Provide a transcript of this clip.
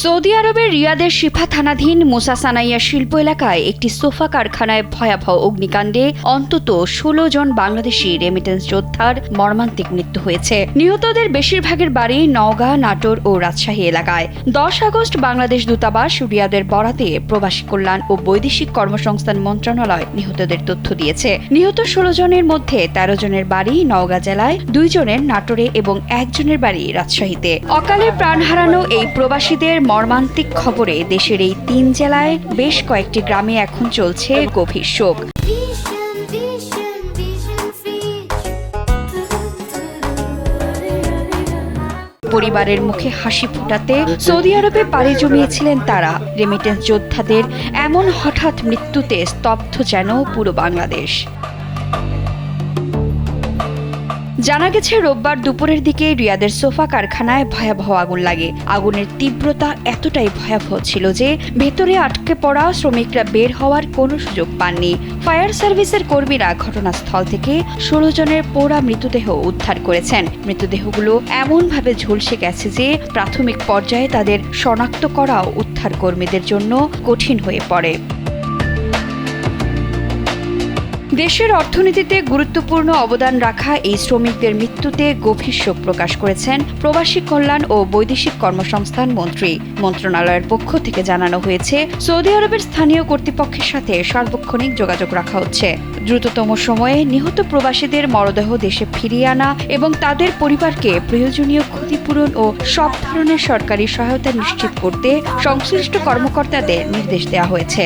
Saudi আরবের রিয়াদের শিফা থানাধীন মুসা সানাইয়া শিল্প এলাকায় একটি সোফা কারখানায় ভয়াবহ অগ্নিকাণ্ডে অন্তত ১৬ জন বাংলাদেশি রেমিটেন্স যোদ্ধার মর্মান্তিক মৃত্যু হয়েছে। নিহতদের বেশিরভাগের বাড়ি নওগাঁ, নাটোর ও রাজশাহী এলাকায়। ১০ আগস্ট বাংলাদেশ দূতাবাস রিয়াদের বরাতে প্রবাসী কল্যাণ ও বৈদেশিক কর্মসংস্থান মন্ত্রণালয় নিহতদের তথ্য দিয়েছে। নিহত ১৬ জনের মধ্যে ১৩ জনের বাড়ি নওগাঁ জেলায়, ২ জনের নাটোরে এবং ১ জনের বাড়ি রাজশাহীতে। অকালে প্রাণ হারানো এই প্রবাসীদের মর্মান্তিক খবরে দেশের এই ৩ জেলায় বেশ কয়েকটি গ্রামে এখন চলছে গভীর শোক। পরিবারের মুখে হাসি ফোটাতে সৌদি আরবে পাড়ি জমিয়েছিলেন তারা। রেমিটেন্স যোদ্ধাদের এমন হঠাৎ মৃত্যুতে স্তব্ধ যেন পুরো বাংলাদেশ। জানা গেছে, রোববার দুপুরের দিকে রিয়াদের সোফা কারখানায় ভয়াবহ আগুন লাগে। আগুনের তীব্রতা এতটাই ভয়াবহ ছিল যে ভেতরে আটকে পড়া শ্রমিকরা বের হওয়ার কোনো সুযোগ পাননি। ফায়ার সার্ভিসের কর্মীরা ঘটনাস্থল থেকে ১৬ জনের পোড়া মৃতদেহ উদ্ধার করেছেন। মৃতদেহগুলো এমনভাবে ঝলসে গেছে যে প্রাথমিক পর্যায়ে তাদের শনাক্ত করাও উদ্ধার কর্মীদের জন্য কঠিন হয়ে পড়ে। দেশের অর্থনীতিতে গুরুত্বপূর্ণ অবদান রাখা এই শ্রমিকদের মৃত্যুতে গভীর শোক প্রকাশ করেছেন প্রবাসী কল্যাণ ও বৈদেশিক কর্মসংস্থান মন্ত্রী। মন্ত্রণালয়ের পক্ষ থেকে জানানো হয়েছে, সৌদি আরবের স্থানীয় কর্তৃপক্ষের সাথে সার্বক্ষণিক যোগাযোগ রাখা হচ্ছে। দ্রুততম সময়ে নিহত প্রবাসীদের মরদেহ দেশে ফিরিয়ে আনা এবং তাদের পরিবারকে প্রয়োজনীয় ক্ষতিপূরণ ও সব ধরনের সরকারি সহায়তা নিশ্চিত করতে সংশ্লিষ্ট কর্মকর্তাদের নির্দেশ দেওয়া হয়েছে।